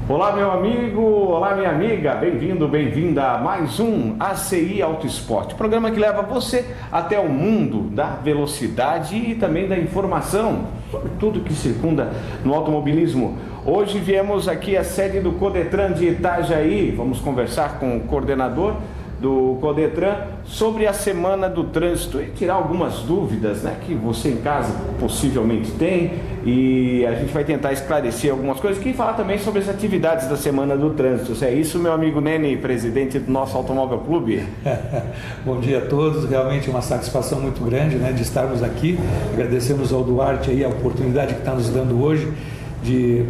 Olá, meu amigo, olá, minha amiga, bem-vindo, bem-vinda a mais um ACI Auto Esporte, programa que leva você até o mundo da velocidade e também da informação sobre tudo que circunda no automobilismo. Hoje viemos aqui à sede do Codetran de Itajaí, vamos conversar com o coordenador do Codetran sobre a Semana do Trânsito e tirar algumas dúvidas, né, que você em casa possivelmente tem, e a gente vai tentar esclarecer algumas coisas e falar também sobre as atividades da Semana do Trânsito. É isso, meu amigo Nene, presidente do nosso Automóvel Clube. Bom dia a todos, realmente uma satisfação muito grande, né, de estarmos aqui. Agradecemos ao Duarte aí a oportunidade que está nos dando hoje de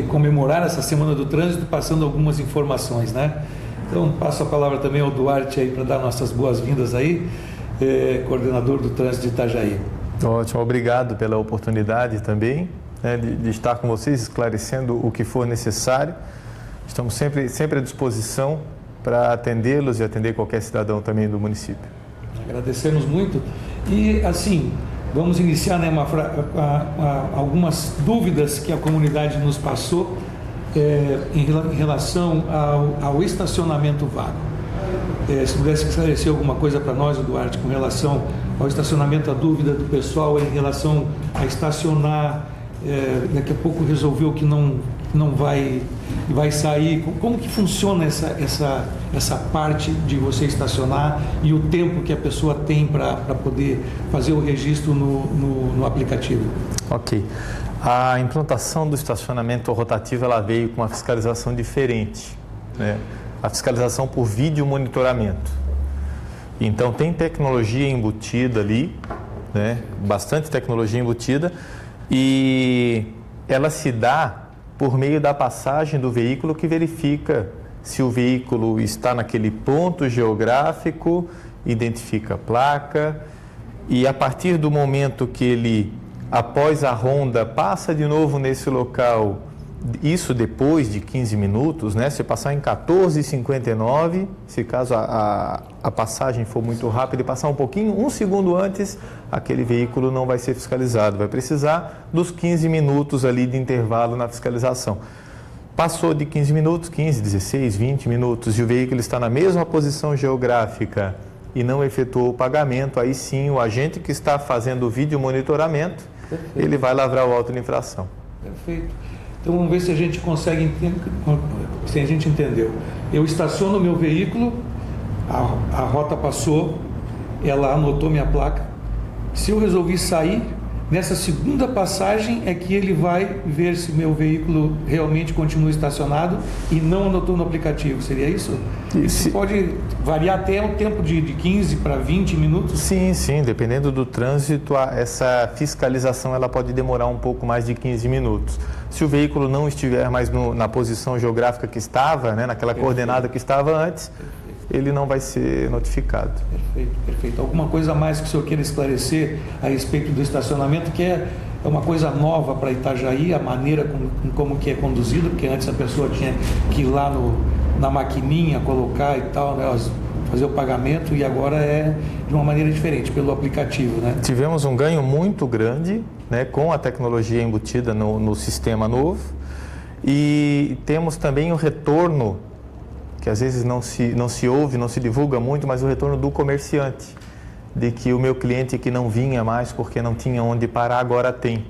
comemorar essa Semana do Trânsito, passando algumas informações, né? Então, passo a palavra também ao Duarte aí para dar nossas boas-vindas aí, coordenador do Trânsito de Itajaí. Ótimo, obrigado pela oportunidade também, né, de estar com vocês, esclarecendo o que for necessário. Estamos sempre à disposição para atendê-los e atender qualquer cidadão também do município. Agradecemos muito. E, assim, vamos iniciar, né, algumas dúvidas que a comunidade nos passou em relação ao estacionamento vago. Se pudesse esclarecer alguma coisa para nós, Duarte, com relação ao estacionamento, a dúvida do pessoal em relação a estacionar, daqui a pouco resolveu que não vai sair. Como que funciona essa parte de você estacionar e o tempo que a pessoa tem para poder fazer o registro no aplicativo? Ok. A implantação do estacionamento rotativo ela veio com uma fiscalização diferente, né? A fiscalização por vídeo monitoramento. Então tem tecnologia embutida ali, né? Bastante tecnologia embutida, e ela se dá por meio da passagem do veículo, que verifica se o veículo está naquele ponto geográfico, identifica a placa, e a partir do momento que ele, após a ronda, passa de novo nesse local, isso depois de 15 minutos, né? Se passar em 14h59, se caso a passagem for muito rápida e passar um pouquinho, um segundo antes, aquele veículo não vai ser fiscalizado, vai precisar dos 15 minutos ali de intervalo na fiscalização. Passou de 15 minutos, 15, 16, 20 minutos, e o veículo está na mesma posição geográfica e não efetuou o pagamento, aí sim o agente que está fazendo o vídeo monitoramento, perfeito, ele vai lavrar o auto de infração. Perfeito. Então vamos ver se a gente consegue entender, se a gente entendeu. Eu estaciono o meu veículo, a rota passou, ela anotou minha placa. Se eu resolvi sair, nessa segunda passagem é que ele vai ver se meu veículo realmente continua estacionado e não anotou no aplicativo. Seria isso? Isso pode variar até o tempo de 15 para 20 minutos? Sim, dependendo do trânsito, essa fiscalização ela pode demorar um pouco mais de 15 minutos. Se o veículo não estiver mais na posição geográfica que estava, né, naquela coordenada que estava antes, ele não vai ser notificado. Perfeito. Alguma coisa a mais que o senhor queira esclarecer a respeito do estacionamento, que é uma coisa nova para Itajaí, a maneira como que é conduzido, porque antes a pessoa tinha que ir lá na maquininha, colocar e tal, né, fazer o pagamento, e agora é de uma maneira diferente, pelo aplicativo, né? Tivemos um ganho muito grande, né, com a tecnologia embutida no sistema novo, e temos também o retorno, que às vezes não se ouve, não se divulga muito, mas o retorno do comerciante, de que o meu cliente que não vinha mais porque não tinha onde parar, agora tem.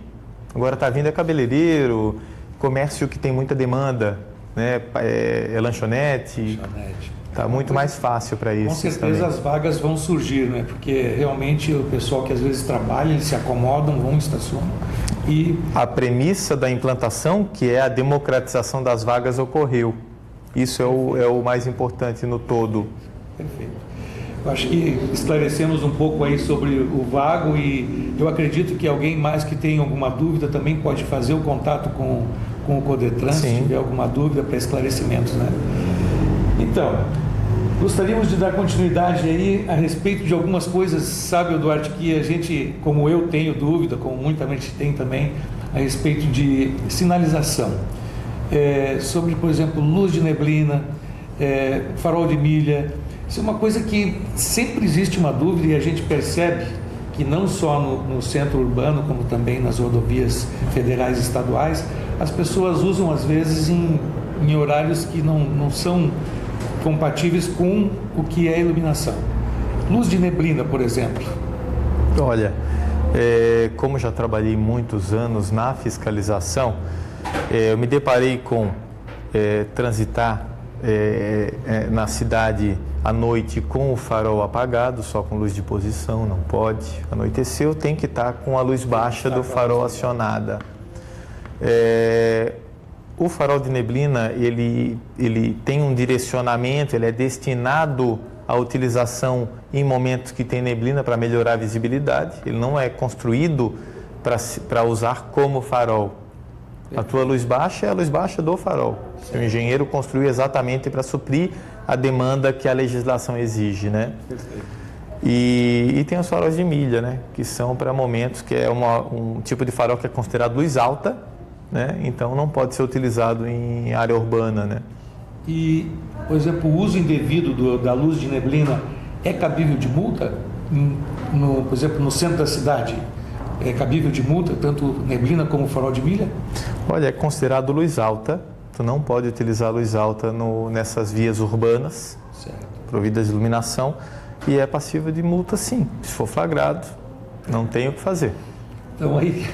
Agora está vindo cabeleireiro, comércio que tem muita demanda, né? Lanchonete. Está muito mais fácil para isso. Com certeza também. As vagas vão surgir, né? Porque realmente o pessoal que às vezes trabalha, eles se acomodam, vão, estacionam. E a premissa da implantação, que é a democratização das vagas, ocorreu. Isso é o mais importante no todo. Perfeito. Eu acho que esclarecemos um pouco aí sobre o vago, e eu acredito que alguém mais que tenha alguma dúvida também pode fazer o contato com o Codetran, se tiver alguma dúvida para esclarecimentos, né? Então, gostaríamos de dar continuidade aí a respeito de algumas coisas, sabe, Duarte, que a gente, como eu tenho dúvida, como muita gente tem também, a respeito de sinalização. Sobre, por exemplo, luz de neblina, farol de milha. Isso é uma coisa que sempre existe uma dúvida, e a gente percebe que não só no centro urbano, como também nas rodovias federais e estaduais, as pessoas usam às vezes em horários que não são compatíveis com o que é iluminação. Luz de neblina, por exemplo. Olha, como já trabalhei muitos anos na fiscalização, eu me deparei com transitar na cidade à noite com o farol apagado, só com luz de posição, não pode. Anoiteceu, tem que estar com a luz baixa do farol acionada. O farol de neblina, ele tem um direcionamento, ele é destinado à utilização em momentos que tem neblina para melhorar a visibilidade. Ele não é construído para usar como farol. A tua luz baixa é a luz baixa do farol. O engenheiro construiu exatamente para suprir a demanda que a legislação exige, né? E tem os faróis de milha, né? Que são para momentos que é um tipo de farol que é considerado luz alta, né? Então não pode ser utilizado em área urbana, né? E, por exemplo, o uso indevido da luz de neblina é cabível de multa? Por exemplo, no centro da cidade, é cabível de multa, tanto neblina como farol de milha? Olha, é considerado luz alta. Tu não pode utilizar luz alta nessas vias urbanas, certo, providas de iluminação, e é passível de multa, sim. Se for flagrado, não tem o que fazer. Então aí,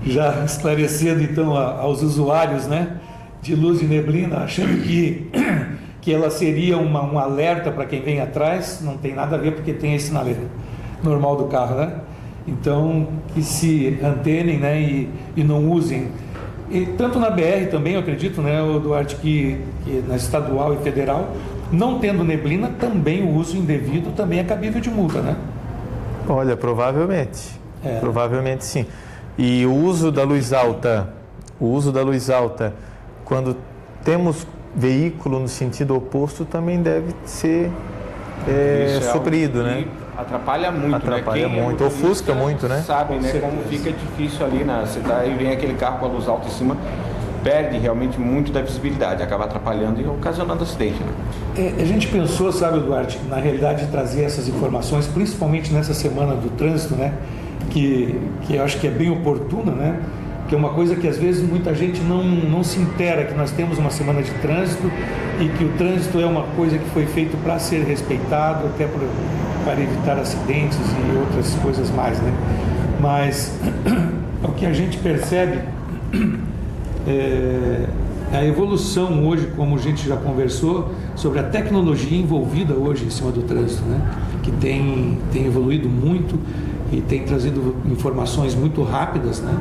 já esclarecendo então aos usuários, né, de luz de neblina, achando que ela seria um alerta para quem vem atrás, não tem nada a ver, porque tem esse sinaleiro normal do carro, né? Então, que se antenem, né, e não usem. E tanto na BR também, eu acredito, né, Duarte, que na estadual e federal, não tendo neblina, também o uso indevido também é cabível de multa, né? Olha, provavelmente. Provavelmente sim. E o uso da luz alta, quando temos veículo no sentido oposto, também deve ser suprido, né? Atrapalha muito, atrapalha, né? muito, ofusca muito, né? Sabe, né, como fica difícil ali na cidade, e vem aquele carro com a luz alta em cima, perde realmente muito da visibilidade, acaba atrapalhando e ocasionando acidente, né? A gente pensou, sabe, Duarte, na realidade, trazer essas informações, principalmente nessa semana do trânsito, né? Que eu acho que é bem oportuna, né? Que é uma coisa que às vezes muita gente não se intera, que nós temos uma semana de trânsito e que o trânsito é uma coisa que foi feito para ser respeitado, até para evitar acidentes e outras coisas mais, né? Mas o que a gente percebe é a evolução hoje, como a gente já conversou, sobre a tecnologia envolvida hoje em cima do trânsito, né? Que tem evoluído muito e tem trazido informações muito rápidas, né?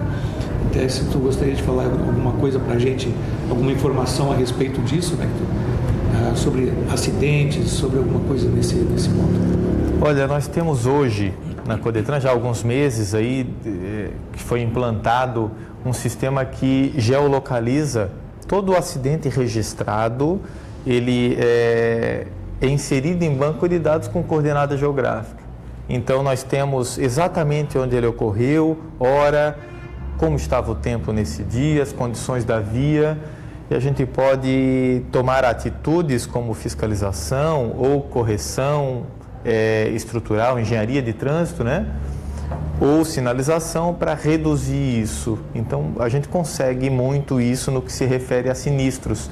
Até se tu gostaria de falar alguma coisa para a gente, alguma informação a respeito disso, né? Sobre acidentes, sobre alguma coisa nesse ponto. Olha, nós temos hoje na Codetran já há alguns meses aí que foi implantado um sistema que geolocaliza todo o acidente registrado, ele é inserido em banco de dados com coordenada geográfica. Então nós temos exatamente onde ele ocorreu, hora, como estava o tempo nesse dia, as condições da via, e a gente pode tomar atitudes como fiscalização ou correção estrutural, engenharia de trânsito, né? Ou sinalização para reduzir isso. Então a gente consegue muito isso no que se refere a sinistros.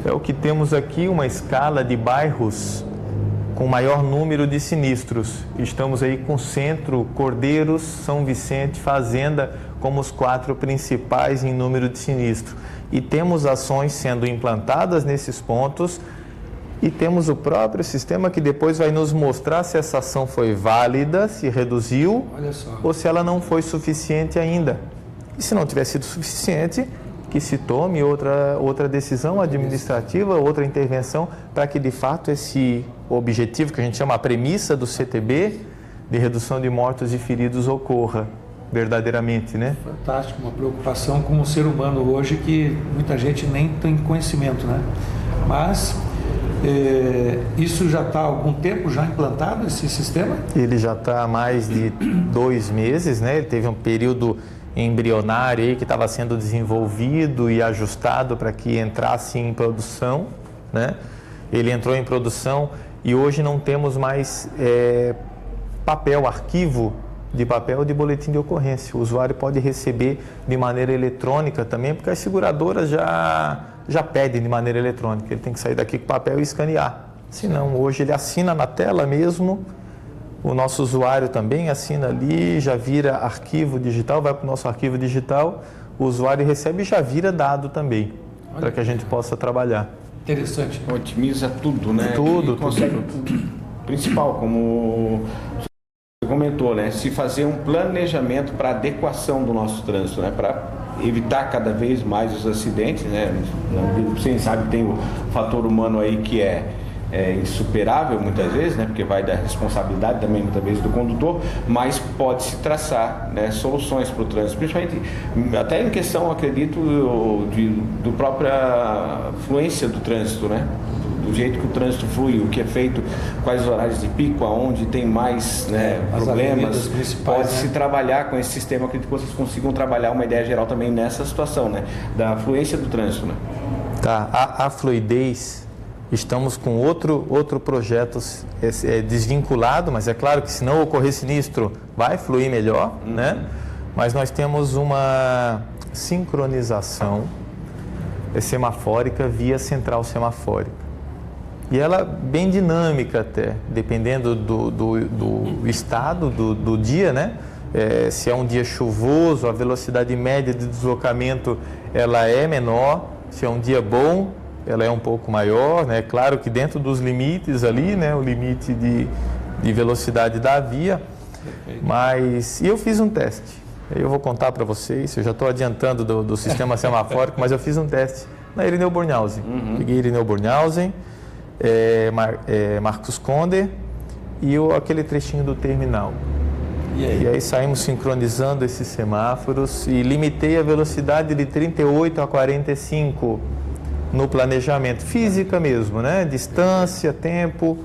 É o que temos aqui, uma escala de bairros com maior número de sinistros. Estamos aí com Centro, Cordeiros, São Vicente, Fazenda como os 4 principais em número de sinistro. E temos ações sendo implantadas nesses pontos e temos o próprio sistema que depois vai nos mostrar se essa ação foi válida, se reduziu ou se ela não foi suficiente ainda. E se não tiver sido suficiente, que se tome outra decisão administrativa, outra intervenção, para que de fato esse objetivo, que a gente chama a premissa do CTB, de redução de mortos e feridos, ocorra verdadeiramente, né? Fantástico, uma preocupação com o ser humano hoje que muita gente nem tem conhecimento, né? Mas isso já está há algum tempo já implantado, esse sistema? Ele já está há mais de 2 meses, né? Ele teve um período embrionário aí que estava sendo desenvolvido e ajustado para que entrasse em produção, né? Ele entrou em produção e hoje não temos mais papel, arquivo de papel ou de boletim de ocorrência. O usuário pode receber de maneira eletrônica também, porque as seguradoras já pedem de maneira eletrônica. Ele tem que sair daqui com papel e escanear. Se não, hoje ele assina na tela mesmo, o nosso usuário também assina ali, já vira arquivo digital, vai para o nosso arquivo digital, o usuário recebe e já vira dado também, para que a gente possa trabalhar. Interessante. Otimiza tudo, né? Tudo, consegue tudo. Principal, como você comentou, né? Se fazer um planejamento para adequação do nosso trânsito, né? Para evitar cada vez mais os acidentes, né? Você sabe que tem o fator humano aí que é insuperável muitas vezes, né? Porque vai da responsabilidade também muitas vezes do condutor, mas pode-se traçar, né, soluções para o trânsito, principalmente até em questão, acredito, do própria fluência do trânsito, né? Do jeito que o trânsito flui, o que é feito, quais os horários de pico, aonde tem mais, né, problemas, pode-se, né, trabalhar com esse sistema. Acredito que vocês consigam trabalhar uma ideia geral também nessa situação, né, da fluência do trânsito, né? Tá, a fluidez, estamos com outro projeto desvinculado, mas é claro que se não ocorrer sinistro, vai fluir melhor, né? Mas nós temos uma sincronização semafórica via central semafórica. E ela bem dinâmica até, dependendo do estado do dia, né? Se é um dia chuvoso, a velocidade média de deslocamento ela é menor. Se é um dia bom, ela é um pouco maior, né? Claro que dentro dos limites ali, né? O limite de velocidade da via. Mas eu fiz um teste. Eu vou contar para vocês. Eu já estou adiantando do sistema semafórico, mas eu fiz um teste na Irineu Bornhausen. Peguei Irineu Bornhausen, Marcos Conder e aquele trechinho do terminal. E aí saímos sincronizando esses semáforos e limitei a velocidade de 38 a 45 no planejamento, física mesmo, né? Distância, tempo,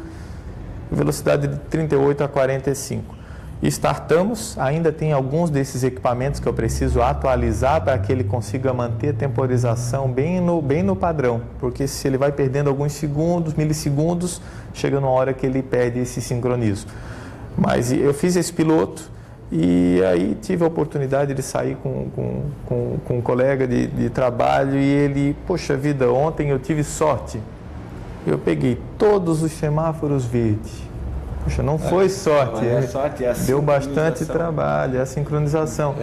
velocidade de 38 a 45. Startamos, ainda tem alguns desses equipamentos que eu preciso atualizar para que ele consiga manter a temporização bem no padrão, porque se ele vai perdendo alguns segundos, milissegundos, chega numa hora que ele perde esse sincronismo. Mas eu fiz esse piloto e aí tive a oportunidade de sair com um colega de trabalho e ele, poxa vida, ontem eu tive sorte, eu peguei todos os semáforos verdes. Poxa, não foi sorte, deu bastante trabalho, a sincronização.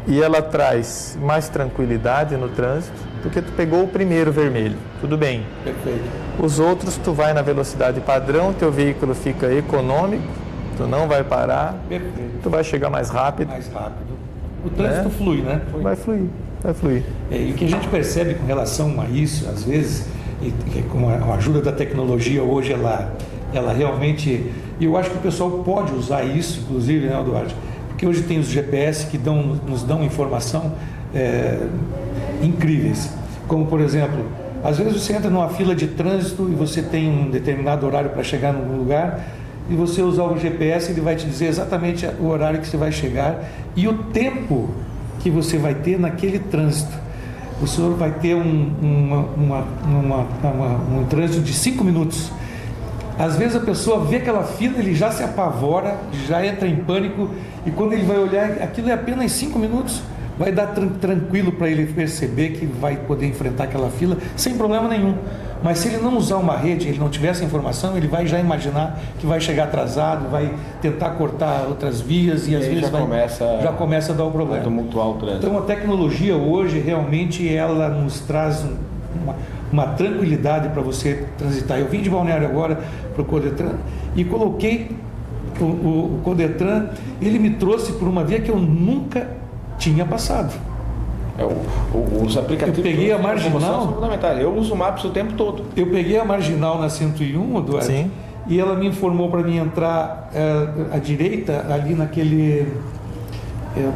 E ela traz mais tranquilidade no trânsito, porque tu pegou o primeiro vermelho, tudo bem. Perfeito. Os outros, tu vai na velocidade padrão, teu veículo fica econômico, tu não vai parar, perfeito, tu vai chegar mais rápido. Mais rápido. O trânsito flui, né? Vai fluir. E o que a gente percebe com relação a isso, às vezes, e com a ajuda da tecnologia hoje, ela realmente... E eu acho que o pessoal pode usar isso, inclusive, né, Eduardo? Porque hoje tem os GPS que nos dão informação incríveis. Como, por exemplo, às vezes você entra numa fila de trânsito e você tem um determinado horário para chegar num lugar e você usar o GPS, ele vai te dizer exatamente o horário que você vai chegar e o tempo que você vai ter naquele trânsito. O senhor vai ter um trânsito de 5 minutos. Às vezes a pessoa vê aquela fila, ele já se apavora, já entra em pânico e quando ele vai olhar, aquilo é apenas 5 minutos. Vai dar tranquilo para ele perceber que vai poder enfrentar aquela fila sem problema nenhum. Mas se ele não usar uma rede, ele não tiver essa informação, ele vai já imaginar que vai chegar atrasado, vai tentar cortar outras vias e às vezes já começa a dar o problema. Tumultuar o trânsito. Então a tecnologia hoje realmente ela nos traz uma tranquilidade para você transitar. Eu vim de Balneário agora para o Codetran e coloquei o Codetran, ele me trouxe por uma via que eu nunca tinha passado. Os aplicativos. Eu peguei a marginal. São fundamentais. Eu uso o Maps o tempo todo. Eu peguei a marginal na 101, Eduardo. Sim. E ela me informou para mim entrar à direita, ali naquele.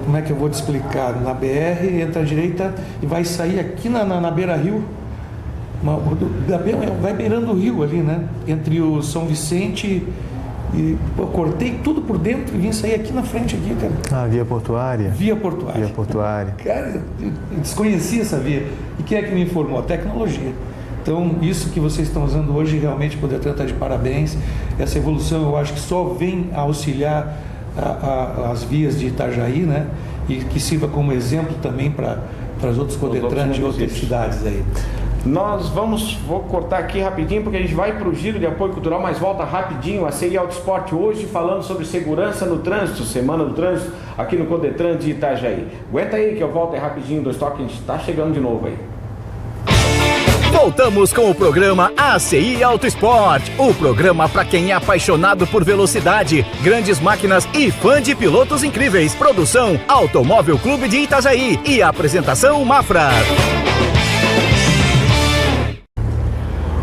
Como é que eu vou te explicar? Na BR, entra à direita e vai sair aqui na beira-rio. Vai beirando o rio ali, né? Entre o São Vicente e eu cortei tudo por dentro e vim sair aqui na frente aqui, cara. Via portuária? Via portuária. Via portuária. Cara, eu desconhecia essa via. E quem é que me informou? A tecnologia. Então, isso que vocês estão usando hoje, realmente, poder tratar de parabéns. Essa evolução, eu acho que só vem a auxiliar as vias de Itajaí, né? E que sirva como exemplo também para os outros Codetrans de outras cidades aí. Vou cortar aqui rapidinho, porque a gente vai para o giro de apoio cultural, mas volta rapidinho. A CI Auto Esporte hoje falando sobre segurança no trânsito, semana do trânsito aqui no Codetran de Itajaí. Aguenta aí que eu volto aí rapidinho do estoque, a gente está chegando de novo aí. Voltamos com o programa ACI Auto Esporte, o programa para quem é apaixonado por velocidade, grandes máquinas e fã de pilotos incríveis. Produção Automóvel Clube de Itajaí e apresentação Mafra.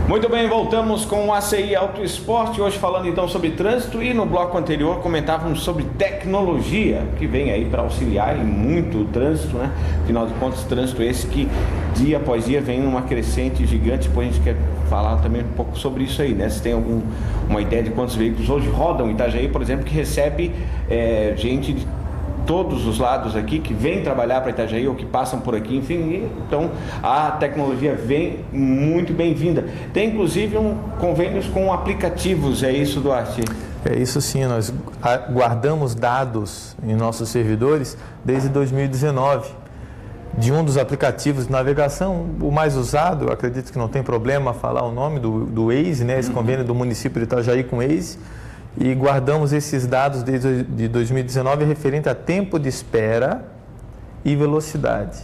Muito bem, voltamos com o ACI Auto Esporte, hoje falando então sobre trânsito, e no bloco anterior comentávamos sobre tecnologia, que vem aí para auxiliar em muito o trânsito, né? Afinal de contas, trânsito esse que dia após dia vem numa crescente gigante. Depois a gente quer falar também um pouco sobre isso aí, né? Se tem uma ideia de quantos veículos hoje rodam em Itajaí, por exemplo, que recebe gente de todos os lados aqui, que vêm trabalhar para Itajaí ou que passam por aqui, enfim. Então a tecnologia vem muito bem-vinda. Tem inclusive convênios com aplicativos, é isso, Duarte? É isso sim, nós guardamos dados em nossos servidores desde 2019. De um dos aplicativos de navegação, o mais usado, eu acredito que não tem problema falar o nome do Waze, né? Esse convênio do município de Itajaí com o Waze. E guardamos esses dados desde 2019 referente a tempo de espera e velocidade.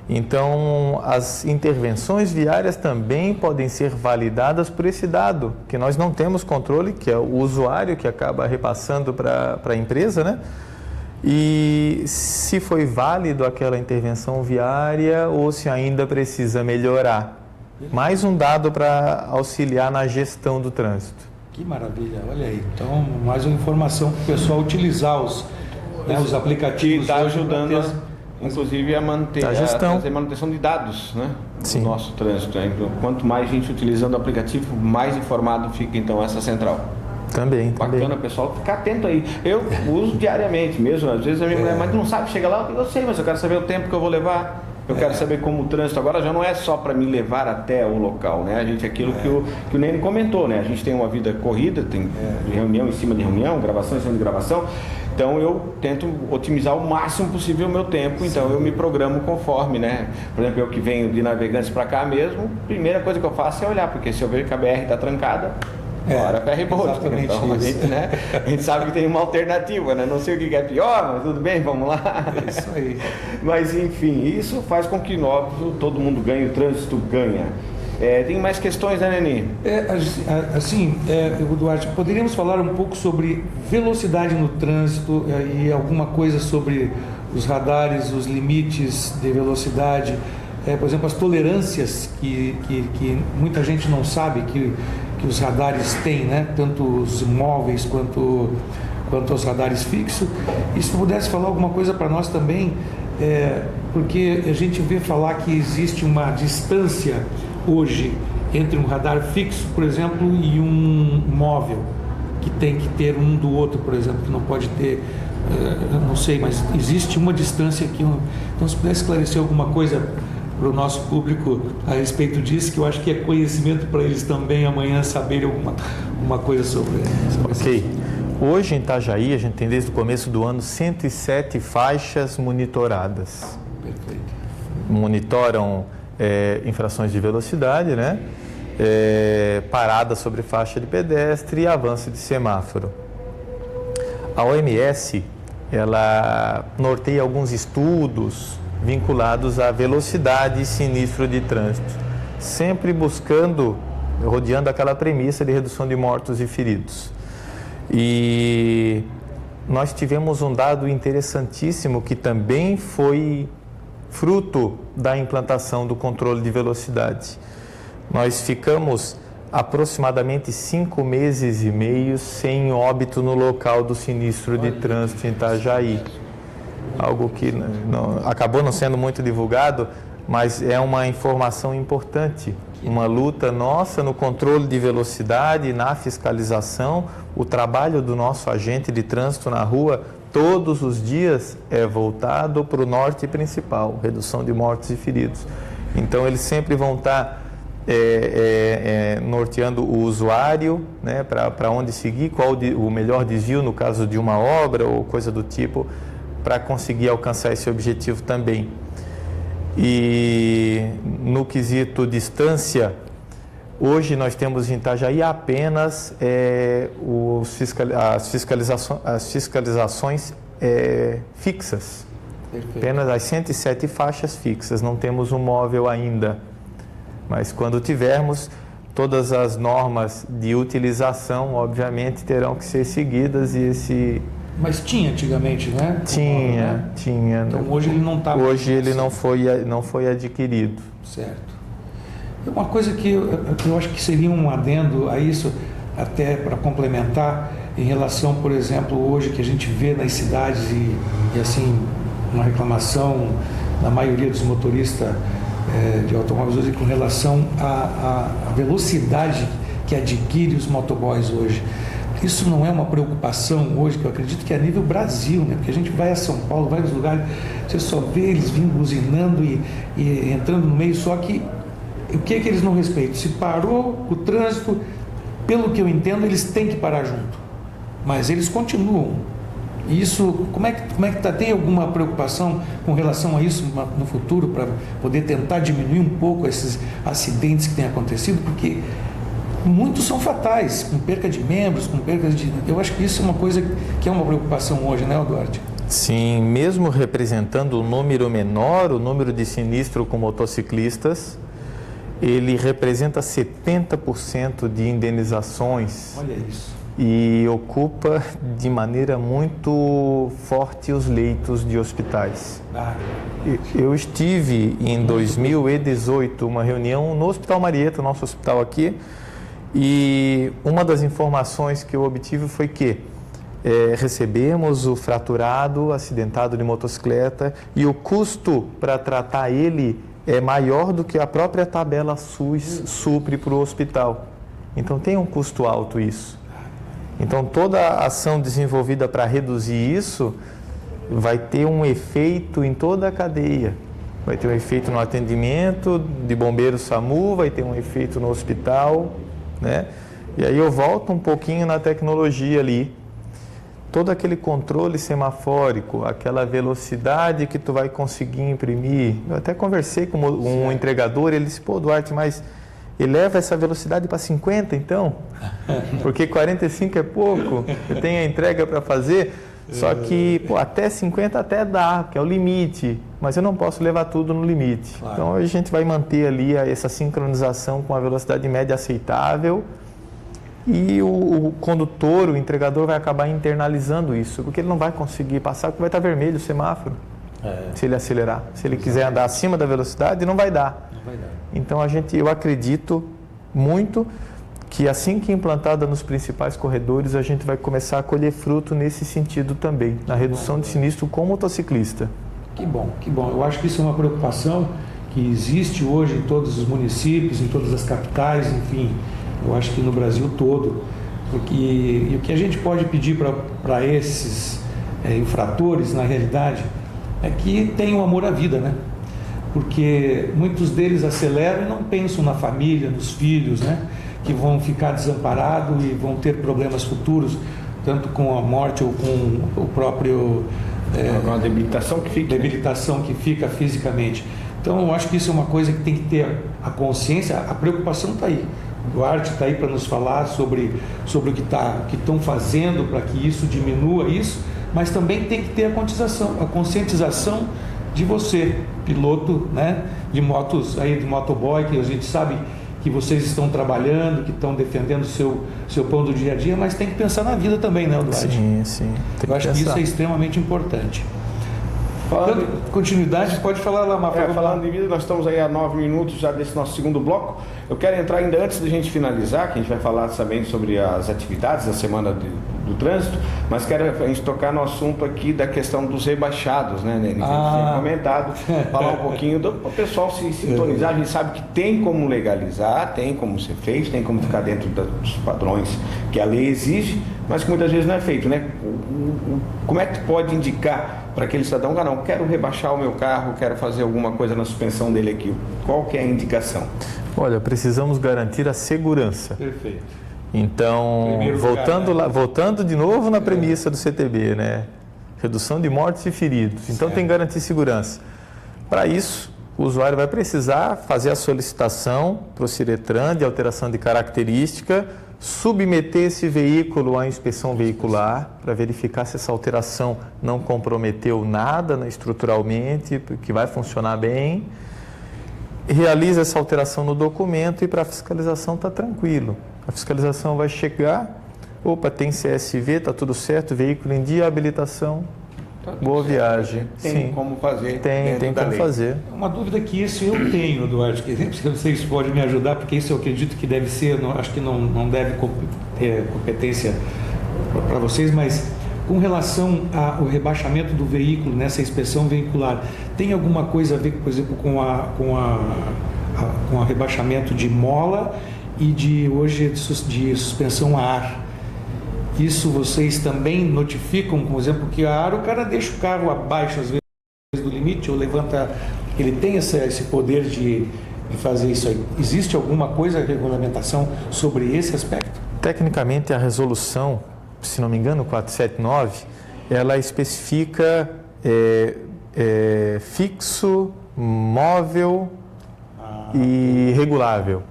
Então, as intervenções viárias também podem ser validadas por esse dado, que nós não temos controle, que é o usuário que acaba repassando para a empresa, né? E se foi válido aquela intervenção viária ou se ainda precisa melhorar. Mais um dado para auxiliar na gestão do trânsito. Que maravilha, olha aí. Então, mais uma informação para o pessoal utilizar os aplicativos. Está ajudando, inclusive, a manter a gestão. A manutenção de dados, né? Sim. Do nosso trânsito. Né? Quanto mais gente utilizando o aplicativo, mais informado fica, então, essa central. Também. Bacana, pessoal, ficar atento aí. Eu uso diariamente mesmo, às vezes a minha mulher, mas não sabe, chega lá, eu sei, mas eu quero saber o tempo que eu vou levar. Eu quero saber como o trânsito agora já não é só para me levar até o local, né? A gente, aquilo que o Nene comentou, né? A gente tem uma vida corrida, tem reunião em cima de reunião, gravação em cima de gravação. Então eu tento otimizar o máximo possível o meu tempo, então eu me programo conforme, né? Por exemplo, eu que venho de Navegantes para cá mesmo, a primeira coisa que eu faço é olhar, porque se eu ver que a BR está trancada, bora ferry boat. Então a gente sabe que tem uma alternativa, né? Não sei o que é pior, mas tudo bem, vamos lá. É isso aí. Mas enfim, isso faz com que todo mundo ganhe, o trânsito ganha. Tem mais questões, né, Neni? Duarte, poderíamos falar um pouco sobre velocidade no trânsito e alguma coisa sobre os radares, os limites de velocidade, por exemplo, as tolerâncias que muita gente não sabe que os radares têm, né? Tanto os móveis quanto os radares fixos. E se tu pudesse falar alguma coisa para nós também, porque a gente vê falar que existe uma distância hoje entre um radar fixo, por exemplo, e um móvel, que tem que ter um do outro, por exemplo, que não pode ter, não sei, mas existe uma distância aqui. Então, se pudesse esclarecer alguma coisa para o nosso público a respeito disso, que eu acho que é conhecimento para eles também amanhã saberem alguma coisa sobre isso. Ok. Hoje em Itajaí a gente tem desde o começo do ano 107 faixas monitoradas. Perfeito. Monitoram infrações de velocidade, né? Parada sobre faixa de pedestre e avanço de semáforo. A OMS, ela norteia alguns estudos vinculados à velocidade e sinistro de trânsito, sempre rodeando aquela premissa de redução de mortos e feridos. E nós tivemos um dado interessantíssimo que também foi fruto da implantação do controle de velocidade. Nós ficamos aproximadamente 5 meses e meio sem óbito no local do sinistro de trânsito em Itajaí. Algo que acabou não sendo muito divulgado, mas é uma informação importante. Uma luta nossa no controle de velocidade, na fiscalização. O trabalho do nosso agente de trânsito na rua, todos os dias, é voltado para o norte principal, redução de mortes e feridos. Então, eles sempre vão estar norteando o usuário, né, para onde seguir, qual o melhor desvio no caso de uma obra ou coisa do tipo, para conseguir alcançar esse objetivo também. E no quesito distância, hoje nós temos em Itajaí apenas as fiscalizações fixas. Perfeito. Apenas as 107 faixas fixas, não temos um móvel ainda. Mas quando tivermos, todas as normas de utilização, obviamente, terão que ser seguidas e esse... Mas tinha antigamente, né? Tinha. Então hoje ele não está... Hoje ele não foi adquirido. Certo. Uma coisa que eu acho que seria um adendo a isso, até para complementar, em relação, por exemplo, hoje que a gente vê nas cidades e assim, uma reclamação da maioria dos motoristas de automóveis hoje com relação à velocidade que adquire os motoboys hoje. Isso não é uma preocupação hoje, que eu acredito que é a nível Brasil, né? Porque a gente vai a São Paulo, vai nos lugares, você só vê eles vindo buzinando e entrando no meio, só que o que eles não respeitam? Se parou o trânsito, pelo que eu entendo, eles têm que parar junto, mas eles continuam. Isso, como é que tá? Tem alguma preocupação com relação a isso no futuro, para poder tentar diminuir um pouco esses acidentes que têm acontecido? Porque muitos são fatais, com perca de membros, com percas de... Eu acho que isso é uma coisa que é uma preocupação hoje, né, Duarte? Sim, mesmo representando um número menor, o número de sinistro com motociclistas, ele representa 70% de indenizações. Olha isso. E ocupa de maneira muito forte os leitos de hospitais. Eu estive em 2018, uma reunião no Hospital Marieta, nosso hospital aqui, e uma das informações que eu obtive foi que recebemos o fraturado, acidentado de motocicleta, e o custo para tratar ele é maior do que a própria tabela SUS supre para o hospital. Então tem um custo alto isso. Então, toda a ação desenvolvida para reduzir isso vai ter um efeito em toda a cadeia. Vai ter um efeito no atendimento de bombeiro SAMU, vai ter um efeito no hospital, né? E aí eu volto um pouquinho na tecnologia ali. Todo aquele controle semafórico, aquela velocidade que tu vai conseguir imprimir. Eu até conversei com um entregador, ele disse, pô, Duarte, mas... eleva essa velocidade para 50, então? Porque 45 é pouco, eu tenho a entrega para fazer, só que até 50 até dá, que é o limite, mas eu não posso levar tudo no limite. Claro. Então a gente vai manter ali essa sincronização com a velocidade média aceitável e o condutor, o entregador vai acabar internalizando isso, porque ele não vai conseguir passar, porque vai estar vermelho o semáforo. Se ele acelerar. Se ele quiser andar acima da velocidade, não vai dar. Então eu acredito muito que assim que implantada nos principais corredores, a gente vai começar a colher fruto nesse sentido também, na redução de sinistro com motociclista. Que bom, que bom. Eu acho que isso é uma preocupação que existe hoje em todos os municípios, em todas as capitais, enfim, eu acho que no Brasil todo. E o que a gente pode pedir para esses infratores, na realidade, é que tenham amor à vida, né? Porque muitos deles aceleram e não pensam na família, nos filhos, né? Que vão ficar desamparados e vão ter problemas futuros, tanto com a morte ou com o próprio... com a debilitação que fica fisicamente. Então, eu acho que isso é uma coisa que tem que ter a consciência, a preocupação está aí. O Duarte está aí para nos falar sobre o que estão fazendo para que isso diminua isso, mas também tem que ter a conscientização de você, piloto, né, de motos, aí de motoboy, que a gente sabe que vocês estão trabalhando, que estão defendendo o seu pão do dia a dia, mas tem que pensar na vida também, né, Duarte? Sim. Eu acho que isso é extremamente importante. Continuidade, pode falar lá, Mafra. Falando de vida, nós estamos aí a 9 minutos já desse nosso segundo bloco. Eu quero entrar ainda antes de a gente finalizar, que a gente vai falar também sobre as atividades da semana do trânsito, mas quero a gente tocar no assunto aqui da questão dos rebaixados, né, Nene? A gente tinha comentado, falar um pouquinho para o pessoal se sintonizar. A gente sabe que tem como legalizar, tem como ser feito, tem como ficar dentro dos padrões que a lei exige, mas que muitas vezes não é feito, né? Como é que tu pode indicar para aquele cidadão, quero rebaixar o meu carro, quero fazer alguma coisa na suspensão dele aqui? Qual que é a indicação? Olha, precisamos garantir a segurança. Perfeito. Então, voltando de novo na premissa do CTB, né? Redução de mortes e feridos. Então, tem que garantir segurança. Para isso, o usuário vai precisar fazer a solicitação para o Ciretran de alteração de característica, submeter esse veículo à inspeção veicular para verificar se essa alteração não comprometeu nada, né, estruturalmente, que vai funcionar bem. Realiza essa alteração no documento e para a fiscalização está tranquilo. A fiscalização vai chegar, opa, tem CSV, está tudo certo, veículo em dia, habilitação, boa viagem. Tem como fazer. Tem como fazer. Uma dúvida que isso eu tenho, Eduardo, que vocês podem me ajudar, porque isso eu acredito que deve ser, acho que não deve ter competência para vocês, mas com relação ao rebaixamento do veículo nessa inspeção veicular, tem alguma coisa a ver, por exemplo, com o rebaixamento de mola e hoje de suspensão a ar? Isso vocês também notificam, por exemplo, que a ar o cara deixa o carro abaixo às vezes do limite ou levanta, ele tem esse poder de fazer isso aí. Existe alguma coisa, regulamentação sobre esse aspecto? Tecnicamente a resolução, se não me engano, 479, ela especifica fixo, móvel e regulável.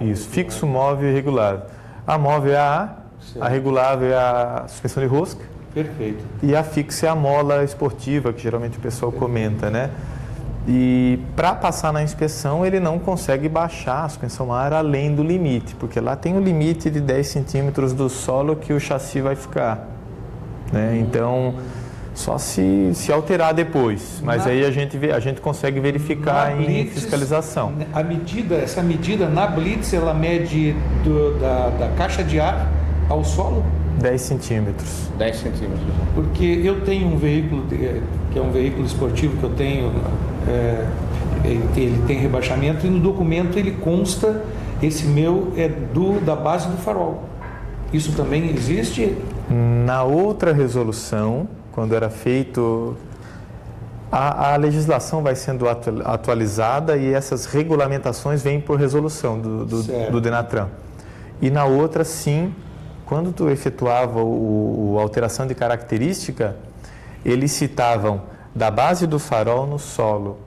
Isso, fixo, móvel e regulável. A móvel é a A, a regulável é a suspensão de rosca. Perfeito. E a fixa é a mola esportiva, que geralmente o pessoal comenta, né? E para passar na inspeção, ele não consegue baixar a suspensão ar além do limite, porque lá tem o limite de 10 centímetros do solo que o chassi vai ficar, né? Então, só se alterar depois, mas aí a gente consegue verificar em fiscalização. Essa medida na Blitz, ela mede da caixa de ar ao solo? 10 centímetros. 10 centímetros. Porque eu tenho um veículo, que é um veículo esportivo que eu tenho, ele tem rebaixamento e no documento ele consta, esse meu é da base do farol. Isso também existe? Na outra resolução, quando era feito, a legislação vai sendo atualizada e essas regulamentações vêm por resolução do Denatran. E na outra, sim, quando tu efetuava a alteração de característica, eles citavam da base do farol no solo,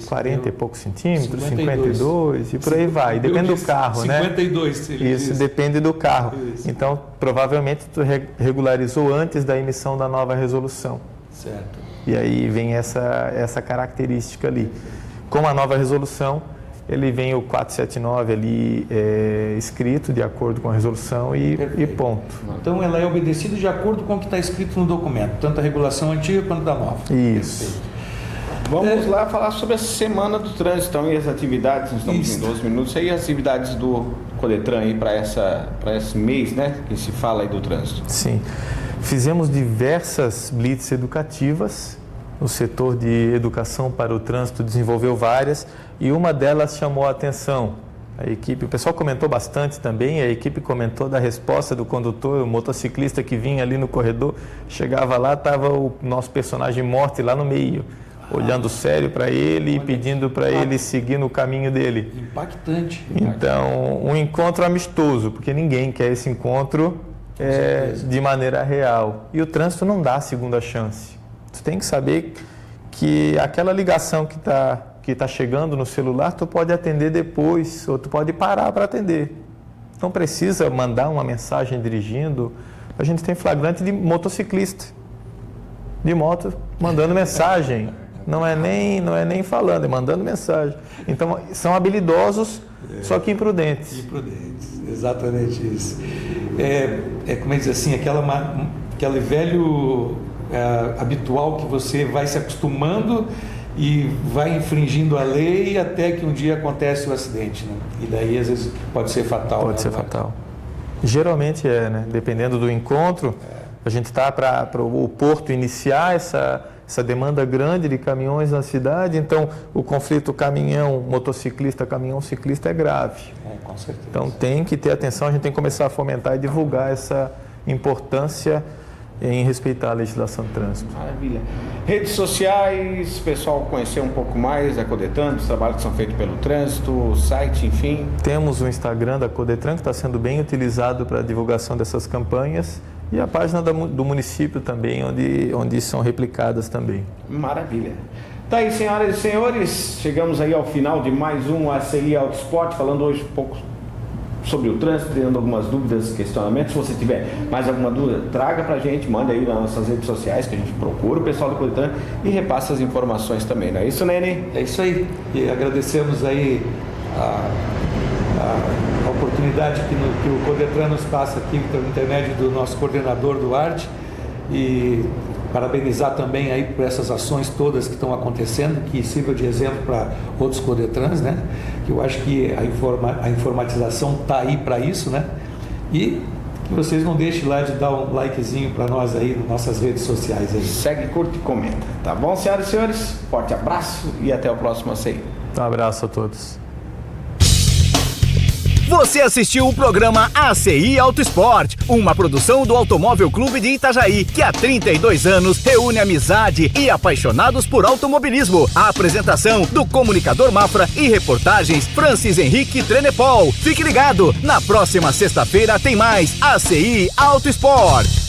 40 e poucos centímetros, 52 e por aí vai. Depende do carro, 52, né? Isso, depende do carro. Isso. Então, provavelmente, tu regularizou antes da emissão da nova resolução. Certo. E aí vem essa característica ali. Com a nova resolução, ele vem o 479 ali escrito de acordo com a resolução e ponto. Então, ela é obedecida de acordo com o que está escrito no documento, tanto a regulação antiga quanto da nova. Isso. Perfeito. Vamos lá falar sobre a Semana do Trânsito, então, e as atividades, nós estamos em 12 minutos, aí as atividades do Codetran aí para esse mês, né, que se fala aí do trânsito. Sim, fizemos diversas blitz educativas, o setor de educação para o trânsito desenvolveu várias e uma delas chamou a atenção. A equipe, o pessoal comentou bastante também, a equipe comentou da resposta do condutor, o motociclista que vinha ali no corredor, chegava lá, estava o nosso personagem morto lá no meio. Olhando sério para ele e pedindo para ele seguir no caminho dele. Impactante. Então, um encontro amistoso, porque ninguém quer esse encontro de maneira real. E o trânsito não dá segunda chance. Tu tem que saber que aquela ligação que tá chegando no celular, tu pode atender depois, ou tu pode parar para atender. Não precisa mandar uma mensagem dirigindo. A gente tem flagrante de motociclista, de moto, mandando mensagem. Não é nem falando, é mandando mensagem. Então, são habilidosos, só que imprudentes. Imprudentes, exatamente isso. Como é dizer assim, aquele velho habitual que você vai se acostumando e vai infringindo a lei até que um dia acontece o acidente, né? E daí, às vezes, pode ser fatal. Pode ser fatal. Geralmente né? Dependendo do encontro, a gente está para o porto iniciar essa demanda grande de caminhões na cidade, então o conflito caminhão-motociclista, caminhão-ciclista é grave. Com certeza. Então tem que ter atenção, a gente tem que começar a fomentar e divulgar essa importância em respeitar a legislação de trânsito. Maravilha. Redes sociais, pessoal conhecer um pouco mais da Codetran, dos trabalhos que são feitos pelo trânsito, site, enfim. Temos o Instagram da Codetran, que está sendo bem utilizado para a divulgação dessas campanhas, e a página do município também, onde são replicadas também. Maravilha. Tá aí, senhoras e senhores, chegamos aí ao final de mais um ACI Auto Esporte, falando hoje um pouco sobre o trânsito, tendo algumas dúvidas, questionamentos. Se você tiver mais alguma dúvida, traga pra gente, manda aí nas nossas redes sociais, que a gente procura o pessoal do Codetran e repassa as informações também, não é isso, Nene? É isso aí, e agradecemos aí a oportunidade que o Codetran nos passa aqui pelo intermédio do nosso coordenador Duarte, e parabenizar também aí por essas ações todas que estão acontecendo, que sirva de exemplo para outros Codetrans, né? Que eu acho que a informatização está aí para isso, né? E que vocês não deixem lá de dar um likezinho para nós aí nas nossas redes sociais aí. Segue, curte e comenta, tá bom, senhoras e senhores? Forte abraço e até o próximo ACI. Um abraço a todos. Você assistiu o programa ACI Auto Esporte, uma produção do Automóvel Clube de Itajaí, que há 32 anos reúne amizade e apaixonados por automobilismo. A apresentação do comunicador Mafra e reportagens Francis Henrique Trenepol. Fique ligado, na próxima sexta-feira tem mais ACI Auto Esporte.